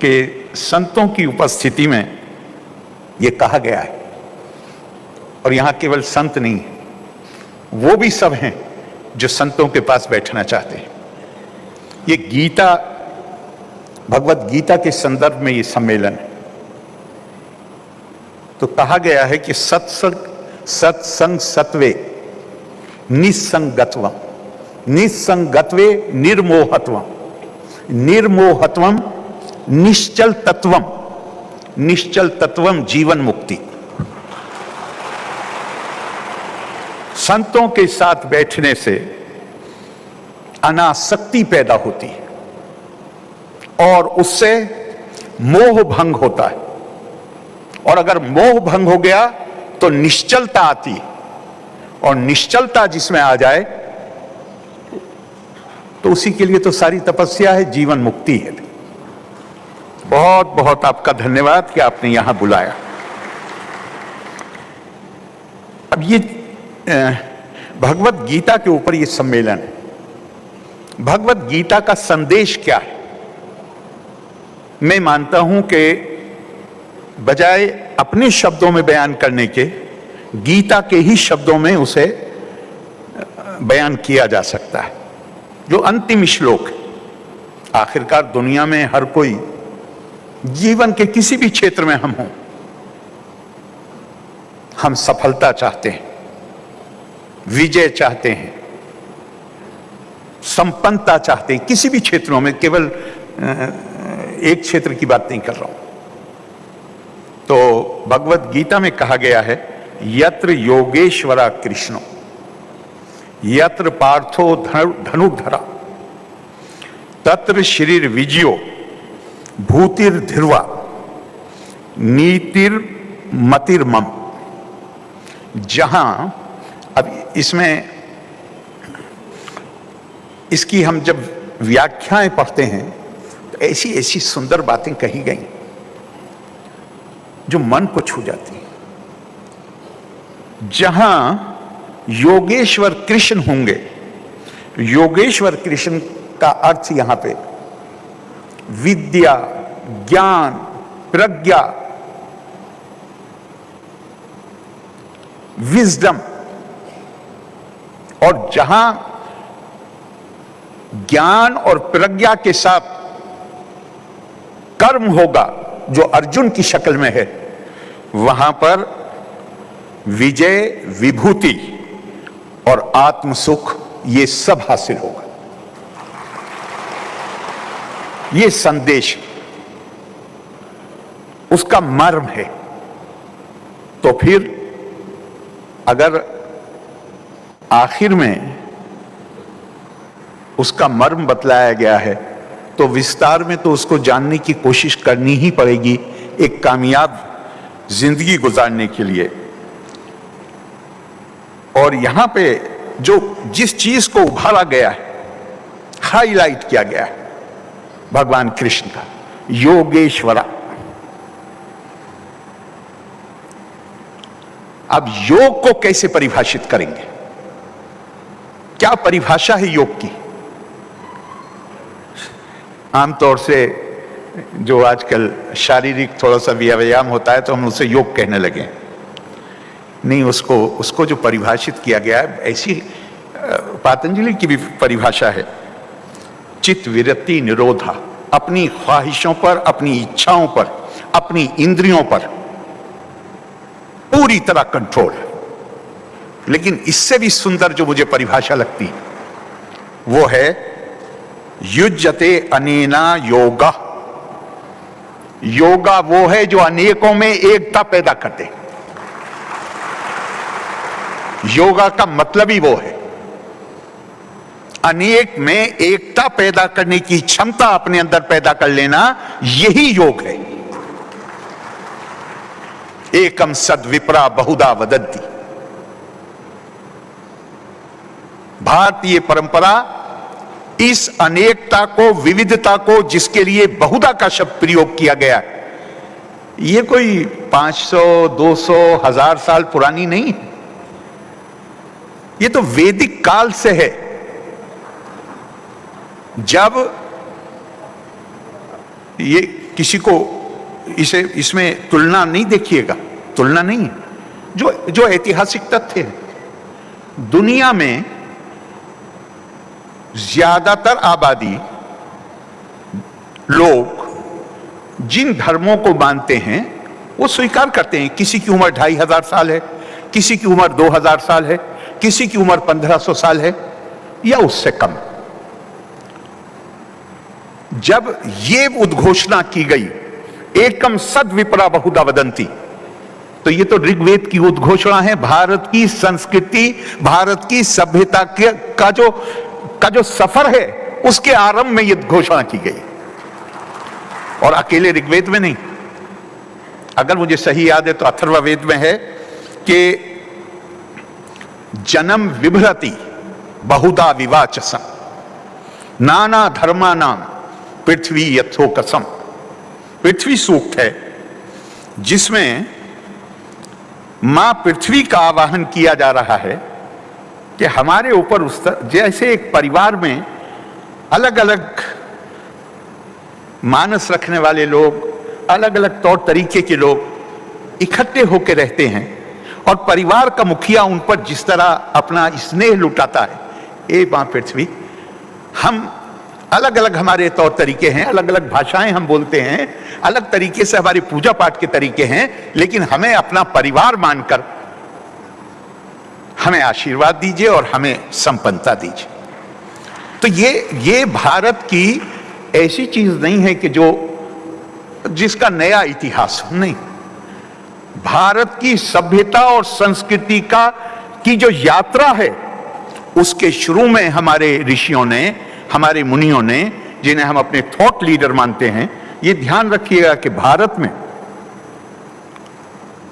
कि संतों की उपस्थिति में ये कहा गया है, और यहां केवल संत नहीं है, वो भी सब हैं जो संतों के पास बैठना चाहते हैं। ये गीता, भगवत गीता के संदर्भ में ये सम्मेलन है। तो कहा गया है कि सत्संग सत्वे निसंगत्वम, निसंगत्वे निर्मोहत्वम, निर्मोहत्वम निश्चल तत्वम, निश्चल तत्वम जीवन मुक्ति। संतों के साथ बैठने से अनासक्ति पैदा होती है और उससे मोह भंग होता है, और अगर मोह भंग हो गया तो निश्चलता आती है, और निश्चलता जिसमें आ जाए तो उसी के लिए तो सारी तपस्या है, जीवन मुक्ति है। बहुत बहुत आपका धन्यवाद कि आपने यहां बुलाया। अब ये भगवत गीता के ऊपर ये सम्मेलन है। भगवत गीता का संदेश क्या है? मैं मानता हूं कि बजाय अपने शब्दों में बयान करने के, गीता के ही शब्दों में उसे बयान किया जा सकता है, जो अंतिम श्लोक है। आखिरकार दुनिया में हर कोई, जीवन के किसी भी क्षेत्र में हम हों, हम सफलता चाहते हैं, विजय चाहते हैं, संपन्नता चाहते हैं, किसी भी क्षेत्रों में, केवल एक क्षेत्र की बात नहीं कर रहा हूं। तो भगवत गीता में कहा गया है, यत्र योगेश्वरा कृष्णो यत्र पार्थो धनुर्धरा तत्र शरीर विजयो भूतिर्धिर्वा नीतिर्मतिर्मम। जहां, अब इसमें इसकी हम जब व्याख्याएं पढ़ते हैं तो ऐसी ऐसी सुंदर बातें कही गई जो मन को छू जाती हैं। जहां योगेश्वर कृष्ण होंगे, योगेश्वर कृष्ण का अर्थ यहां पे विद्या, ज्ञान, प्रज्ञा, विजडम, और जहां ज्ञान और प्रज्ञा के साथ कर्म होगा जो अर्जुन की शक्ल में है, वहां पर विजय, विभूति और आत्म सुख, ये सब हासिल होगा। ये संदेश उसका मर्म है। तो फिर अगर आखिर में उसका मर्म बतलाया गया है तो विस्तार में तो उसको जानने की कोशिश करनी ही पड़ेगी एक कामयाब जिंदगी गुजारने के लिए। और यहां पे जो जिस चीज को उभारा गया है, हाईलाइट किया गया है भगवान कृष्ण का, योगेश्वरा। अब योग को कैसे परिभाषित करेंगे? क्या परिभाषा है योग की? आमतौर से जो आजकल शारीरिक थोड़ा सा व्यायाम होता है तो हम उसे योग कहने लगे। नहीं, उसको जो परिभाषित किया गया है, ऐसी पतंजलि की भी परिभाषा है, चित्त विरति निरोधा। अपनी ख्वाहिशों पर, अपनी इच्छाओं पर, अपनी इंद्रियों पर पूरी तरह कंट्रोल। लेकिन इससे भी सुंदर जो मुझे परिभाषा लगती है वो है युज्यते अनेना योगा। योगा वो है जो अनेकों में एकता पैदा कर दे। योगा का मतलब ही वो है, अनेक में एकता पैदा करने की क्षमता अपने अंदर पैदा कर लेना, यही योग है। एकम सद विप्रा बहुधा वदन्ति। भारतीय परंपरा इस अनेकता को, विविधता को, जिसके लिए बहुधा का शब्द प्रयोग किया गया, ये कोई 500, 200, 1000 साल पुरानी नहीं है। ये तो वैदिक काल से है, जब ये किसी को इसमें तुलना नहीं देखिएगा, तुलना नहीं है, जो ऐतिहासिक तथ्य है। दुनिया में ज्यादातर आबादी लोग जिन धर्मों को मानते हैं वो स्वीकार करते हैं। किसी की उम्र 2500 साल है, किसी की उम्र 2000 साल है, किसी की उम्र 1500 साल है या उससे कम। जब ये उद्घोषणा की गई, एकम सद विप्रा बहुधा वदंती, तो ये तो ऋग्वेद की उद्घोषणा है। भारत की संस्कृति, भारत की सभ्यता का जो सफर है उसके आरंभ में ये घोषणा की गई, और अकेले ऋग्वेद में नहीं। अगर मुझे सही याद है तो अथर्ववेद में है कि जन्म विभ्रति बहुधा विवाचसम नाना धर्मानां पृथ्वी यथोकसम। पृथ्वी सूक्त है जिसमें मां पृथ्वी का आवाहन किया जा रहा है कि हमारे ऊपर जैसे एक परिवार में अलग अलग मानस रखने वाले लोग, अलग अलग तौर तरीके के लोग इकट्ठे होकर रहते हैं, और परिवार का मुखिया उन पर जिस तरह अपना स्नेह लुटाता है, ए मां पृथ्वी, हम अलग अलग हमारे तौर तरीके हैं, अलग अलग भाषाएं हम बोलते हैं, अलग तरीके से हमारी पूजा पाठ के तरीके हैं, लेकिन हमें अपना परिवार मानकर हमें आशीर्वाद दीजिए और हमें संपन्नता दीजिए। तो ये भारत की ऐसी चीज नहीं है कि जिसका नया इतिहास नहीं। भारत की सभ्यता और संस्कृति की जो यात्रा है, उसके शुरू में हमारे ऋषियों ने, हमारे मुनियों ने, जिन्हें हम अपने थॉट लीडर मानते हैं, ये ध्यान रखिएगा कि भारत में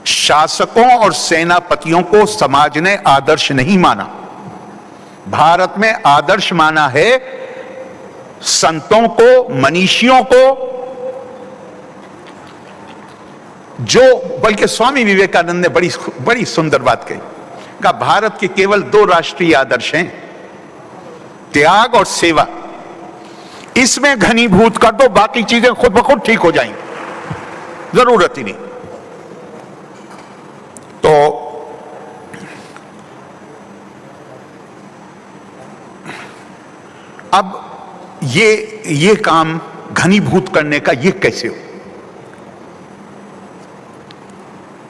शासकों और सेनापतियों को समाज ने आदर्श नहीं माना। भारत में आदर्श माना है संतों को, मनीषियों को, बल्कि स्वामी विवेकानंद ने बड़ी सुंदर बात कही, कहा भारत के केवल 2 राष्ट्रीय आदर्श हैं, त्याग और सेवा। इसमें घनीभूत कर दो, बाकी चीजें खुद ब खुद ठीक हो जाएंगी, जरूरत ही नहीं। तो अब ये काम घनीभूत करने का ये कैसे हो?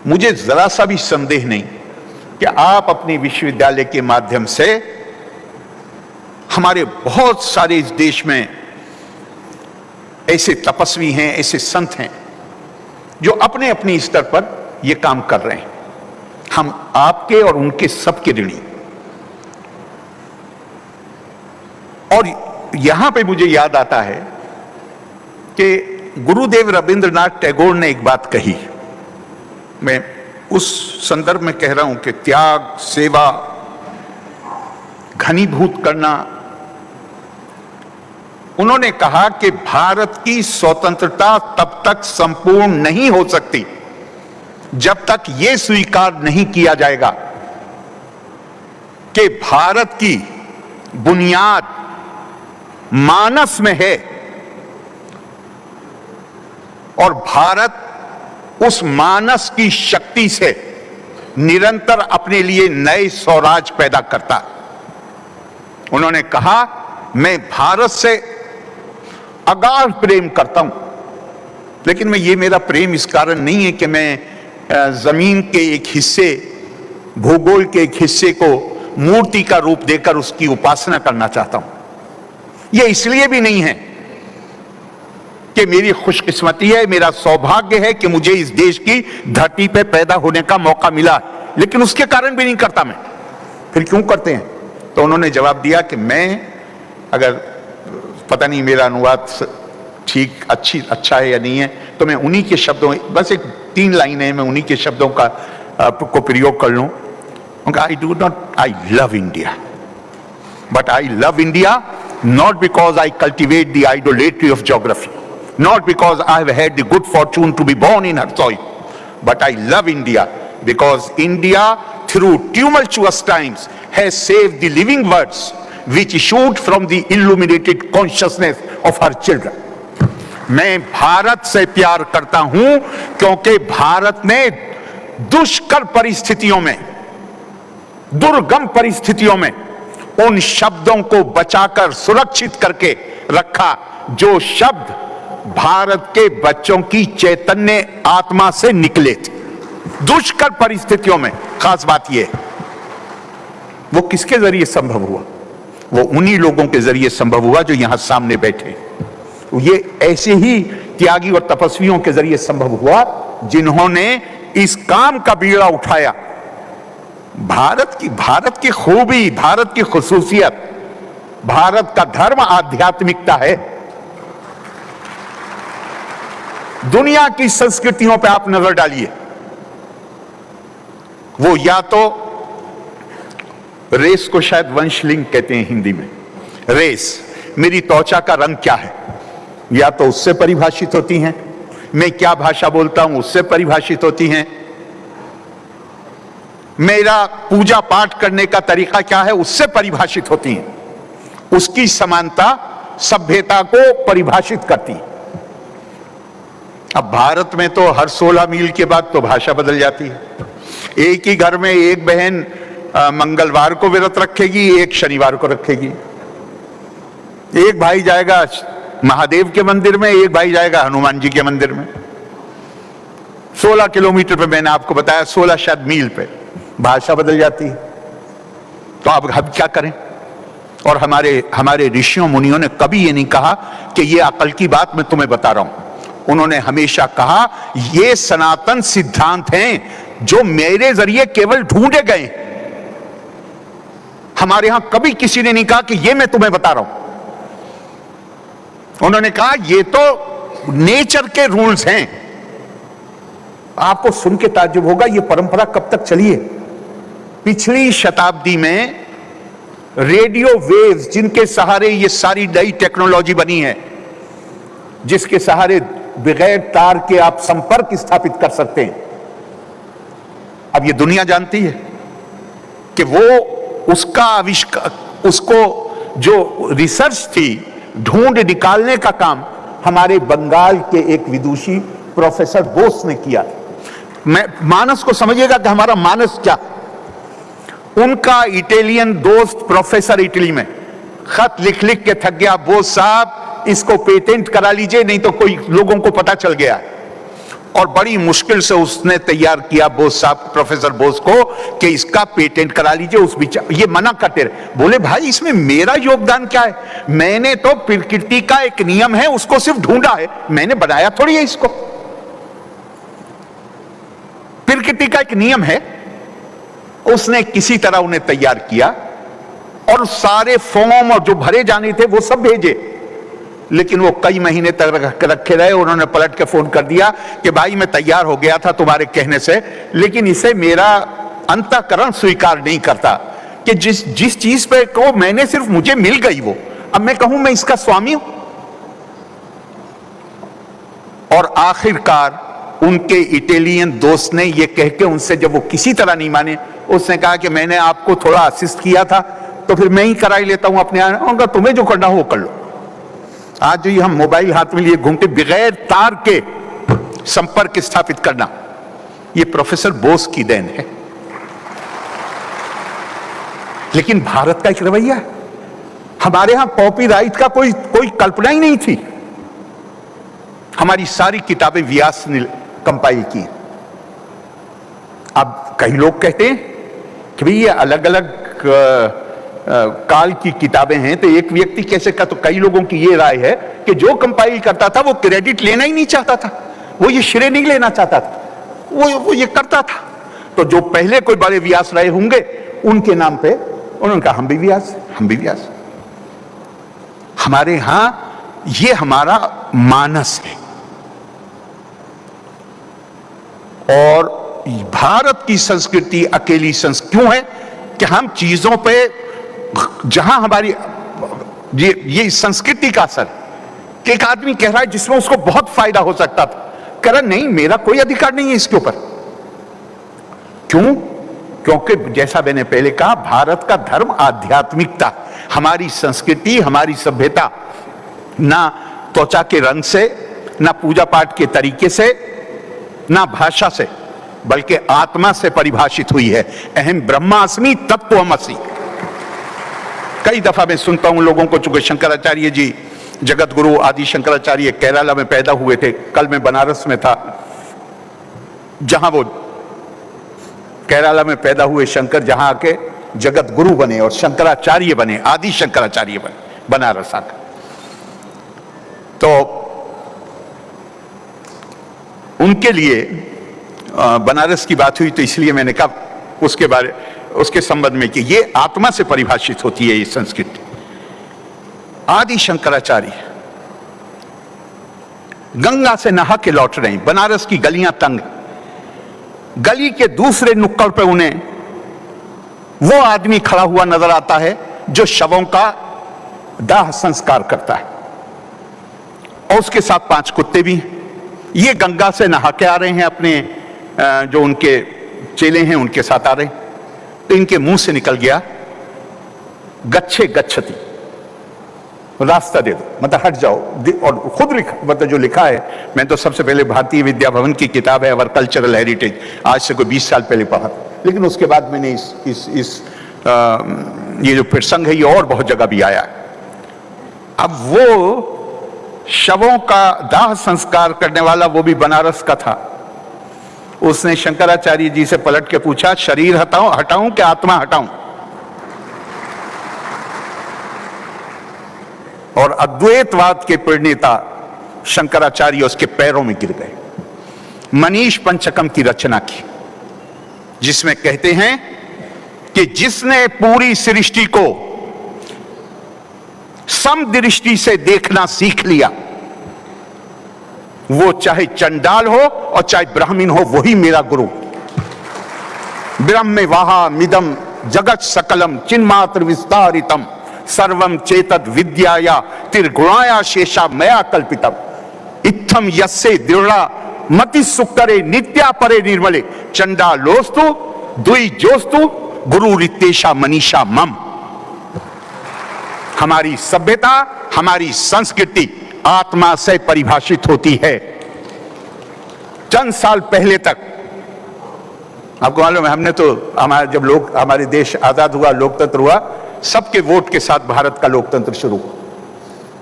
मुझे जरा सा भी संदेह नहीं कि आप अपने विश्वविद्यालय के माध्यम से, हमारे बहुत सारे इस देश में ऐसे तपस्वी हैं, ऐसे संत हैं जो अपने अपने स्तर पर यह काम कर रहे हैं। हम आपके और उनके सबके ऋणी। और यहां पे मुझे याद आता है कि गुरुदेव रविंद्रनाथ टैगोर ने एक बात कही, मैं उस संदर्भ में कह रहा हूं कि त्याग, सेवा, घनीभूत करना। उन्होंने कहा कि भारत की स्वतंत्रता तब तक संपूर्ण नहीं हो सकती जब तक यह स्वीकार नहीं किया जाएगा कि भारत की बुनियाद मानस में है, और भारत उस मानस की शक्ति से निरंतर अपने लिए नए स्वराज पैदा करता। उन्होंने कहा, मैं भारत से अगाध प्रेम करता हूं, लेकिन ये मेरा प्रेम इस कारण नहीं है कि मैं जमीन के एक हिस्से, भूगोल के एक हिस्से को मूर्ति का रूप देकर उसकी उपासना करना चाहता हूं। यह इसलिए भी नहीं है कि मेरी खुशकिस्मती है, मेरा सौभाग्य है कि मुझे इस देश की धरती पे पैदा होने का मौका मिला, लेकिन उसके कारण भी नहीं करता मैं। फिर क्यों करते हैं? तो उन्होंने जवाब दिया कि मैं, अगर पता नहीं मेरा अनुवाद ठीक अच्छा है या नहीं है, तो मैं उन्हीं के शब्दों, बस एक 3 लाइनें मैं उन्हीं के शब्दों को प्रयोग कर लूं। I love India, but I love India not because I cultivate the idolatry of geography, not because I have had the good fortune to be born in her soil, but I love India because India through tumultuous times has saved the living words which issued from the illuminated consciousness of her children. मैं भारत से प्यार करता हूं क्योंकि भारत ने दुष्कर परिस्थितियों में, दुर्गम परिस्थितियों में उन शब्दों को बचाकर सुरक्षित करके रखा जो शब्द भारत के बच्चों की चैतन्य आत्मा से निकले थे दुष्कर परिस्थितियों में। खास बात यह, वो किसके जरिए संभव हुआ? वो उन्हीं लोगों के जरिए संभव हुआ जो यहां सामने बैठे। ये ऐसे ही त्यागी और तपस्वियों के जरिए संभव हुआ जिन्होंने इस काम का बीड़ा उठाया। भारत की खूबी, भारत की खुसूसियत, भारत का धर्म आध्यात्मिकता है। दुनिया की संस्कृतियों पर आप नजर डालिए, वो या तो रेस को शायद वंशलिंग कहते हैं हिंदी में, रेस, मेरी त्वचा का रंग क्या है, या तो उससे परिभाषित होती हैं, मैं क्या भाषा बोलता हूं उससे परिभाषित होती हैं, मेरा पूजा पाठ करने का तरीका क्या है उससे परिभाषित होती हैं। उसकी समानता सभ्यता को परिभाषित करती है। अब भारत में तो हर 16 मील के बाद तो भाषा बदल जाती है। एक ही घर में एक बहन मंगलवार को व्रत रखेगी, एक शनिवार को रखेगी। एक भाई जाएगा महादेव के मंदिर में, एक भाई जाएगा हनुमान जी के मंदिर में। 16 किलोमीटर पे, मैंने आपको बताया 16 शायद मील पे भाषा बदल जाती है। तो अब हम क्या करें? और हमारे ऋषियों मुनियों ने कभी ये नहीं कहा कि ये अकल की बात मैं तुम्हें बता रहा हूं। उन्होंने हमेशा कहा ये सनातन सिद्धांत हैं जो मेरे जरिए केवल ढूंढे गए। हमारे यहां कभी किसी ने नहीं कहा कि ये मैं तुम्हें बता रहा हूं। उन्होंने कहा ये तो नेचर के रूल्स हैं। आपको सुन के ताज्जुब होगा ये परंपरा कब तक चली है। पिछली शताब्दी में रेडियो वेव्स, जिनके सहारे ये सारी नई टेक्नोलॉजी बनी है, जिसके सहारे बगैर तार के आप संपर्क स्थापित कर सकते हैं, अब ये दुनिया जानती है कि वो उसका आविष्कार, उसको जो रिसर्च थी, ढूंढ निकालने का काम हमारे बंगाल के एक विदुषी प्रोफेसर बोस ने किया। मैं मानस को समझिएगा कि हमारा मानस क्या। उनका इटालियन दोस्त प्रोफेसर इटली में खत लिख लिख के थक गया, बोस साहब इसको पेटेंट करा लीजिए नहीं तो कोई लोगों को पता चल गया। और बड़ी मुश्किल से उसने तैयार किया बोस साहब, प्रोफेसर बोस को, कि इसका पेटेंट करा लीजिए। उस विचार ये मना करते रहे। बोले भाई इसमें मेरा योगदान क्या है? मैंने तो प्रकृति का एक नियम है उसको सिर्फ ढूंढा है, मैंने बनाया थोड़ी है इसको। प्रकृति का एक नियम है, उसने किसी तरह उन्हें तैयार किया और सारे फॉर्म और जो भरे जाने थे वो सब भेजे। लेकिन वो कई महीने तक रखे रहे। उन्होंने पलट के फोन कर दिया कि भाई मैं तैयार हो गया था तुम्हारे कहने से, लेकिन इसे मेरा अंतःकरण स्वीकार नहीं करता कि जिस चीज पे को मैंने सिर्फ मुझे मिल गई वो, अब मैं कहूं मैं इसका स्वामी हूं। और आखिरकार उनके इटालियन दोस्त ने ये कह के उनसे, जब वो किसी तरह नहीं माने, उसने कहा कि मैंने आपको थोड़ा असिस्ट किया था तो फिर मैं ही करा ही लेता हूं अपने यहाँ, तुम्हें जो करना हो वो कर लो। आज जो ये हम मोबाइल हाथ में लिए घूमते, बगैर तार के संपर्क स्थापित करना, ये प्रोफेसर बोस की देन है। लेकिन भारत का एक रवैया है, हमारे यहां कॉपीराइट का कोई कल्पना ही नहीं थी। हमारी सारी किताबें व्यास ने कंपाइल की। अब कई लोग कहते हैं कि भाई ये अलग अलग काल की किताबें हैं तो एक व्यक्ति कैसे का, तो कई लोगों की ये राय है कि जो कंपाइल करता था वो क्रेडिट लेना ही नहीं चाहता था, वो ये श्रेय नहीं लेना चाहता था, वो ये करता था। तो जो पहले कोई बड़े व्यास रहे होंगे उनके नाम पे उन्होंने कहा हम भी व्यास, हम भी व्यास। हमारे यहां ये हमारा मानस है। और भारत की संस्कृति अकेली क्यों है कि हम चीजों पे, जहां हमारी ये संस्कृति का असर, कि एक आदमी कह रहा है जिसमें उसको बहुत फायदा हो सकता था, कह रहा नहीं मेरा कोई अधिकार नहीं है इसके ऊपर। क्यों? क्योंकि जैसा मैंने पहले कहा, भारत का धर्म आध्यात्मिकता, हमारी संस्कृति, हमारी सभ्यता ना त्वचा के रंग से, ना पूजा पाठ के तरीके से, ना भाषा से, बल्कि आत्मा से परिभाषित हुई है। अहम ब्रह्मास्मि तत्त्वमसि। कई दफा मैं सुनता हूं लोगों को, चूंकि शंकराचार्य जी जगत गुरु आदि शंकराचार्य केरला में पैदा हुए थे, कल मैं बनारस में था जहां वो केरला में पैदा हुए शंकर जहां आके जगत गुरु बने और शंकराचार्य बने, आदि शंकराचार्य बने बनारस आकर। तो उनके लिए बनारस की बात हुई तो इसलिए मैंने कहा उसके संबंध में कि ये आत्मा से परिभाषित होती है ये संस्कृति। आदि शंकराचार्य गंगा से नहा के लौट रहे हैं, बनारस की गलियां तंग, गली के दूसरे नुक्कड़ पे उन्हें वो आदमी खड़ा हुआ नजर आता है जो शवों का दाह संस्कार करता है, और उसके साथ 5 कुत्ते भी। ये गंगा से नहा के आ रहे हैं, अपने जो उनके चेले हैं उनके साथ आ रहे हैं। तो इनके मुंह से निकल गया गच्छे गच्छति, रास्ता दे दो, मतलब हट जाओ। और खुद लिखा, मतलब जो लिखा है, मैं तो सबसे पहले भारतीय विद्या भवन की किताब है अवर कल्चरल हेरिटेज, आज से कोई 20 साल पहले पढ़ा, लेकिन उसके बाद मैंने ये जो प्रसंग है ये और बहुत जगह भी आया है। अब वो शवों का दाह संस्कार करने वाला वो भी बनारस का था। उसने शंकराचार्य जी से पलट के पूछा, शरीर हटाऊं कि आत्मा हटाऊं? और अद्वैतवाद के प्रणेता शंकराचार्य उसके पैरों में गिर गए। मनीष पंचकम की रचना की, जिसमें कहते हैं कि जिसने पूरी सृष्टि को समदृष्टि से देखना सीख लिया, वो चाहे चंडाल हो और चाहे ब्राह्मण हो, वही मेरा गुरु। ब्रह्म वाहा मिदम जगत सकलम चिन्मात्र विस्तारितम सर्वम चेतद विद्याया तिर्गुणाया शेषा मया कल्पितम इत्थम यस्से दृढ़ा मति सुक्करे नित्या परे निर्मले चंडालोस्तु दुई जोस्तु गुरु रितेशा मनीषा मम। हमारी सभ्यता, हमारी संस्कृति आत्मा से परिभाषित होती है। चंद साल पहले तक आपको मालूम है, हमने तो जब हमारे देश आजाद हुआ, लोकतंत्र हुआ, सबके वोट के साथ भारत का लोकतंत्र शुरू हुआ।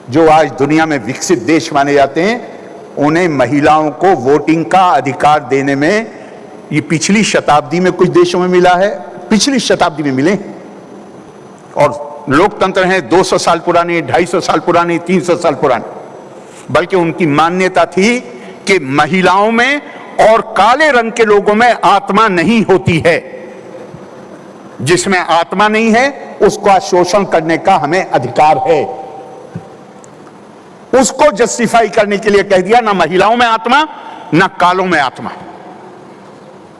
जो आज दुनिया में विकसित देश माने जाते हैं, उन्हें महिलाओं को वोटिंग का अधिकार देने में ये पिछली शताब्दी में कुछ देशों में मिला है, पिछली शताब्दी में मिले। और लोकतंत्र हैं 200 साल पुराने, 250 साल पुराने, 300 साल पुराने। बल्कि उनकी मान्यता थी कि महिलाओं में और काले रंग के लोगों में आत्मा नहीं होती है। जिसमें आत्मा नहीं है उसका शोषण करने का हमें अधिकार है। उसको जस्टिफाई करने के लिए कह दिया, ना महिलाओं में आत्मा, ना कालों में आत्मा।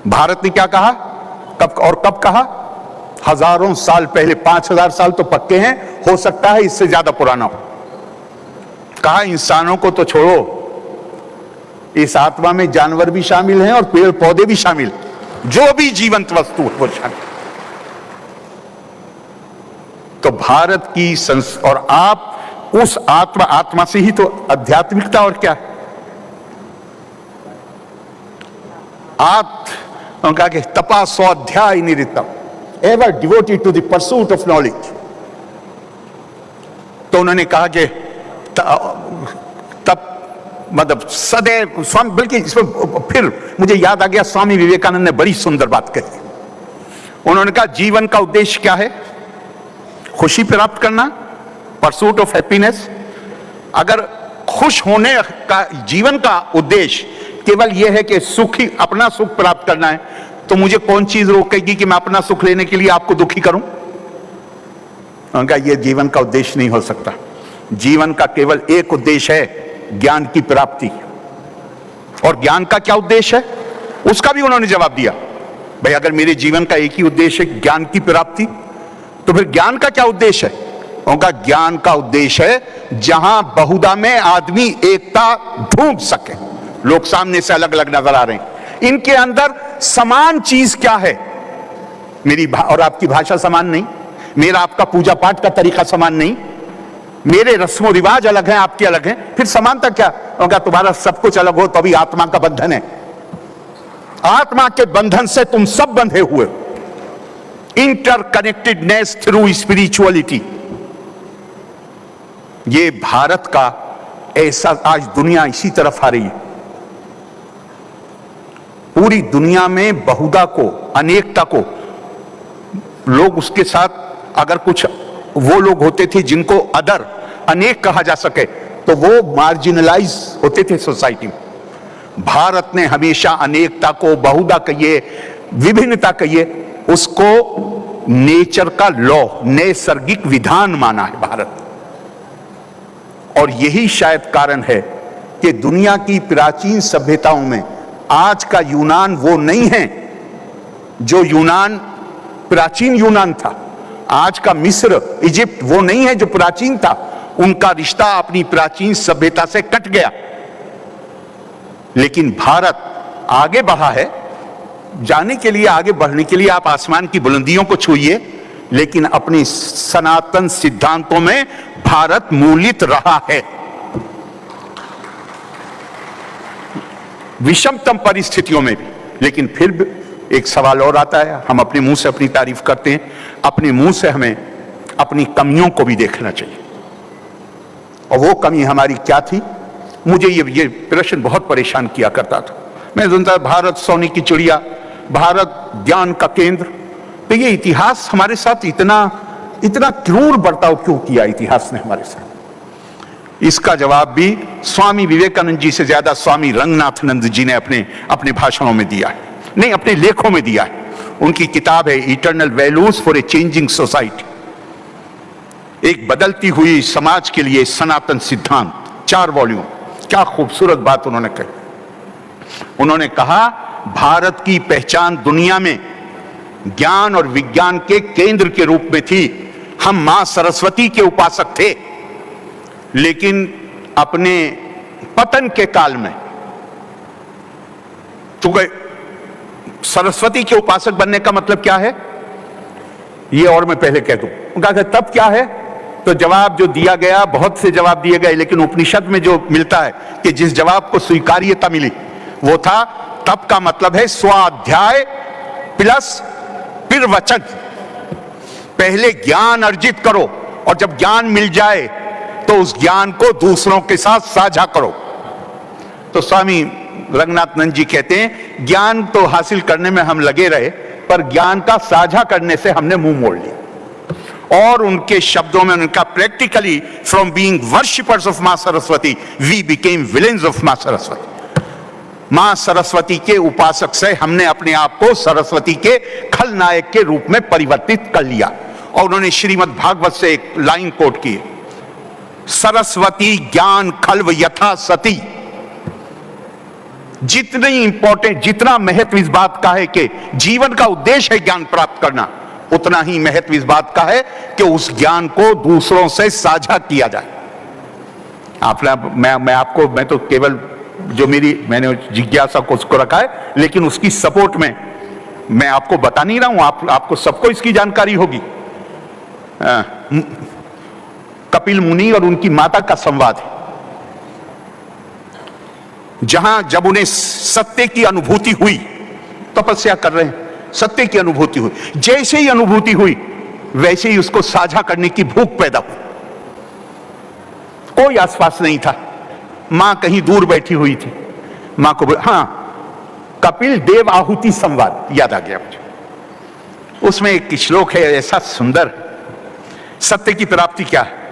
भारत ने क्या कहा, कब कहा? हजारों साल पहले, 5000 साल तो पक्के हैं, हो सकता है इससे ज्यादा पुराना हो। कहा इंसानों को तो छोड़ो, इस आत्मा में जानवर भी शामिल हैं और पेड़ पौधे भी शामिल, जो भी जीवंत वस्तु है वो शामिल। तो भारत की और आप उस आत्मा से ही तो आध्यात्मिकता, और क्या उनका कि तपा स्वाध्याय निरतम, ever devoted to the pursuit of knowledge. तो उन्होंने कहा कि तब मतलब सदैव स्वामी, बल्कि इसमें फिर मुझे याद आ गया, स्वामी विवेकानंद ने बड़ी सुंदर बात कही। उन्होंने कहा जीवन का उद्देश्य क्या है? खुशी प्राप्त करना, परसूट ऑफ हैप्पीनेस। अगर खुश होने का जीवन का उद्देश्य केवल यह है कि सुखी अपना सुख प्राप्त करना है, तो मुझे कौन चीज रोकेगी कि मैं अपना सुख लेने के लिए आपको दुखी करूं? उनका यह जीवन का उद्देश्य नहीं हो सकता। जीवन का केवल एक उद्देश्य है, ज्ञान की प्राप्ति। और ज्ञान का क्या उद्देश्य है, उसका भी उन्होंने जवाब दिया। भाई अगर मेरे जीवन का एक ही उद्देश्य है ज्ञान की प्राप्ति, तो फिर ज्ञान का क्या उद्देश्य है? उनका ज्ञान का उद्देश्य है जहां बहुधा में आदमी एकता ढूंढ सके। लोग सामने से अलग अलग नजर आ रहे हैं, इनके अंदर समान चीज क्या है? मेरी और आपकी भाषा समान नहीं, मेरा आपका पूजा पाठ का तरीका समान नहीं, मेरे रस्मों रिवाज अलग हैं, आपके अलग हैं, फिर समानता क्या? होगा तुम्हारा सब कुछ अलग हो तो अभी आत्मा का बंधन है। आत्मा के बंधन से तुम सब बंधे हुए हो। इंटरकनेक्टेडनेस थ्रू स्पिरिचुअलिटी, ये भारत का ऐसा, आज दुनिया इसी तरफ आ रही है। पूरी दुनिया में बहुधा को, अनेकता को, लोग उसके साथ अगर कुछ वो लोग होते थे जिनको अदर, अनेक कहा जा सके, तो वो मार्जिनलाइज होते थे सोसाइटी में। भारत ने हमेशा अनेकता को, बहुधा कहिए, विभिन्नता कहिए, उसको नेचर का लॉ, नैसर्गिक विधान माना है भारत। और यही शायद कारण है कि दुनिया की प्राचीन सभ्यताओं में आज का यूनान वो नहीं है जो यूनान, प्राचीन यूनान था। आज का मिस्र, इजिप्ट वो नहीं है जो प्राचीन था। उनका रिश्ता अपनी प्राचीन सभ्यता से कट गया। लेकिन भारत आगे बढ़ा है। जाने के लिए, आगे बढ़ने के लिए आप आसमान की बुलंदियों को छूइए, लेकिन अपने सनातन सिद्धांतों में भारत मूलित रहा है। विषमतम परिस्थितियों में भी। लेकिन फिर भी एक सवाल और आता है, हम अपने मुंह से अपनी तारीफ करते हैं, अपने मुंह से हमें अपनी कमियों को भी देखना चाहिए। और वो कमी हमारी क्या थी? मुझे ये प्रश्न बहुत परेशान किया करता था। मैं सुनता, भारत सोने की चिड़िया, भारत ज्ञान का केंद्र। तो ये इतिहास हमारे साथ इतना क्रूर बर्ताव क्यों किया इतिहास ने हमारे साथ? इसका जवाब भी स्वामी विवेकानंद जी से ज्यादा स्वामी रंगनाथानंद जी ने अपने भाषणों में दिया है, नहीं अपने लेखों में दिया है। उनकी किताब है eternal values for a changing society, एक बदलती हुई समाज के लिए सनातन सिद्धांत, 4 वॉल्यूम। क्या खूबसूरत बात उन्होंने कही। उन्होंने कहा भारत की पहचान दुनिया में ज्ञान और विज्ञान के केंद्र के रूप में थी। हम मां सरस्वती के उपासक थे, लेकिन अपने पतन के काल में, चूंकि सरस्वती के उपासक बनने का मतलब क्या है ये और मैं पहले कह दूं। उनका तब क्या है, तो जवाब जो दिया गया, बहुत से जवाब दिए गए, लेकिन उपनिषद में जो मिलता है कि जिस जवाब को स्वीकार्यता मिली वो था, तब का मतलब है स्वाध्याय प्लस फिर वचन। पहले ज्ञान अर्जित करो और जब ज्ञान मिल जाए तो उस ज्ञान को दूसरों के साथ साझा करो। तो स्वामी रंगनाथानंद जी कहते हैं ज्ञान तो हासिल करने में हम लगे रहे, पर ज्ञान का साझा करने से हमने मुंह मोड़ लिया। और उनके शब्दों में उनका practically, from being worshippers of मां Saraswati we became villains of मां सरस्वती। मां सरस्वती के उपासक से हमने अपने आप को सरस्वती के खलनायक के रूप में परिवर्तित कर लिया। और उन्होंने श्रीमद् भागवत से एक लाइन कोट की, सरस्वती ज्ञान खल्व यथा सती। जितनी इंपॉर्टेंट, जितना महत्व इस बात का है कि जीवन का उद्देश्य है ज्ञान प्राप्त करना, उतना ही महत्व इस बात का है कि उस ज्ञान को दूसरों से साझा किया जाए। मैं तो केवल जो मैंने जिज्ञासा को उसको रखा है, लेकिन उसकी सपोर्ट में मैं आपको बता नहीं रहा हूं, आपको सबको इसकी जानकारी होगी। कपिल मुनि और उनकी माता का संवाद है, जहां जब उन्हें सत्य की अनुभूति हुई, तपस्या कर रहे हैं, सत्य की अनुभूति हुई, जैसे ही अनुभूति हुई वैसे ही उसको साझा करने की भूख पैदा हुई। कोई आसपास नहीं था, मां कहीं दूर बैठी हुई थी। मां को कपिल देव आहुति संवाद याद आ गया मुझे। उसमें एक श्लोक है ऐसा सुंदर, सत्य की प्राप्ति क्या है,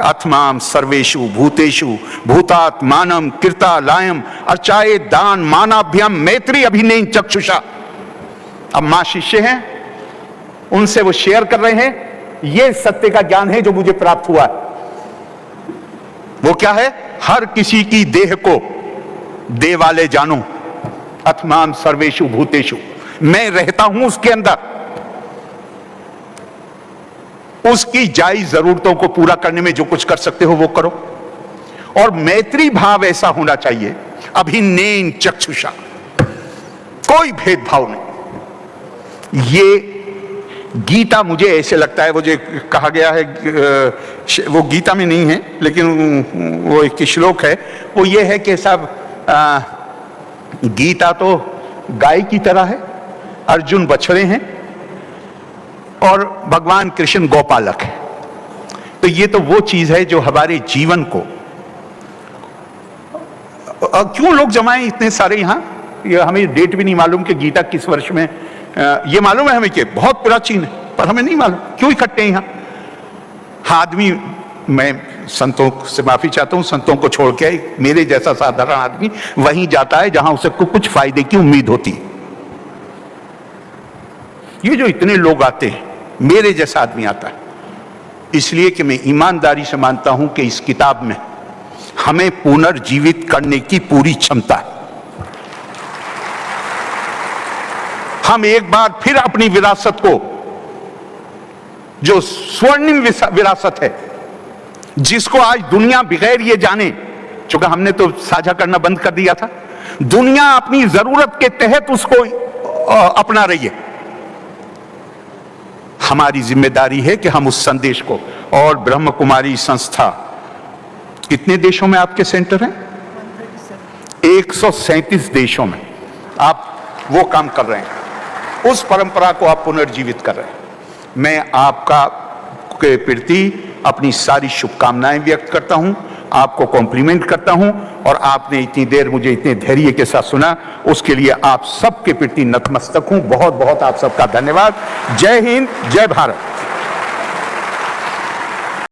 आत्माम सर्वेषु भूतेषु भूतात्मानम कृतालायम अर्चाये दान मानाभ्यम मैत्री अभिनयन चक्षुषा। अब मां शिष्य हैं, उनसे वो शेयर कर रहे हैं, ये सत्य का ज्ञान है जो मुझे प्राप्त हुआ है। वो क्या है, हर किसी की देह को देवालय जानो, आत्माम सर्वेषु भूतेषु, मैं रहता हूं उसके अंदर, उसकी जायज जरूरतों को पूरा करने में जो कुछ कर सकते हो वो करो। और मैत्री भाव ऐसा होना चाहिए, अभिनयन चक्षुषा, कोई भेदभाव नहीं। गीता मुझे ऐसे लगता है, वो जो कहा गया है, वो गीता में नहीं है लेकिन वो एक श्लोक है, वो ये है कि साहब गीता तो गाय की तरह है, अर्जुन बछड़े हैं और भगवान कृष्ण गौपालक है। तो ये तो वो चीज है जो हमारे जीवन को, क्यों लोग जमाए इतने सारे यहाँ, ये हमें डेट भी नहीं मालूम कि गीता किस वर्ष में, ये मालूम है हमें कि बहुत प्राचीन है, पर हमें नहीं मालूम क्यों इकट्ठे हैं यहाँ। हाँ, आदमी, मैं संतों से माफी चाहता हूँ, संतों को छोड़ के मेरे जैसा साधारण आदमी वहीं जाता है जहां उसे कुछ फायदे की उम्मीद होती है। ये जो इतने लोग आते हैं, मेरे जैसा आदमी आता है, इसलिए कि मैं ईमानदारी से मानता हूं कि इस किताब में हमें पुनर्जीवित करने की पूरी क्षमता है। हम एक बार फिर अपनी विरासत को, जो स्वर्णिम विरासत है, जिसको आज दुनिया बगैर ये जाने, चूंकि हमने तो साझा करना बंद कर दिया था, दुनिया अपनी जरूरत के तहत उसको अपना रही है। हमारी जिम्मेदारी है कि हम उस संदेश को, और ब्रह्म कुमारी संस्था, कितने देशों में आपके सेंटर हैं? 137 देशों में आप वो काम कर रहे हैं, उस परंपरा को आप पुनर्जीवित कर रहे हैं। मैं आपका के प्रति अपनी सारी शुभकामनाएं व्यक्त करता हूं, आपको कॉम्प्लीमेंट करता हूं, और आपने इतनी देर मुझे इतने धैर्य के साथ सुना, उसके लिए आप सबके प्रति नतमस्तक हूं। बहुत बहुत आप सबका धन्यवाद। जय हिंद, जय भारत।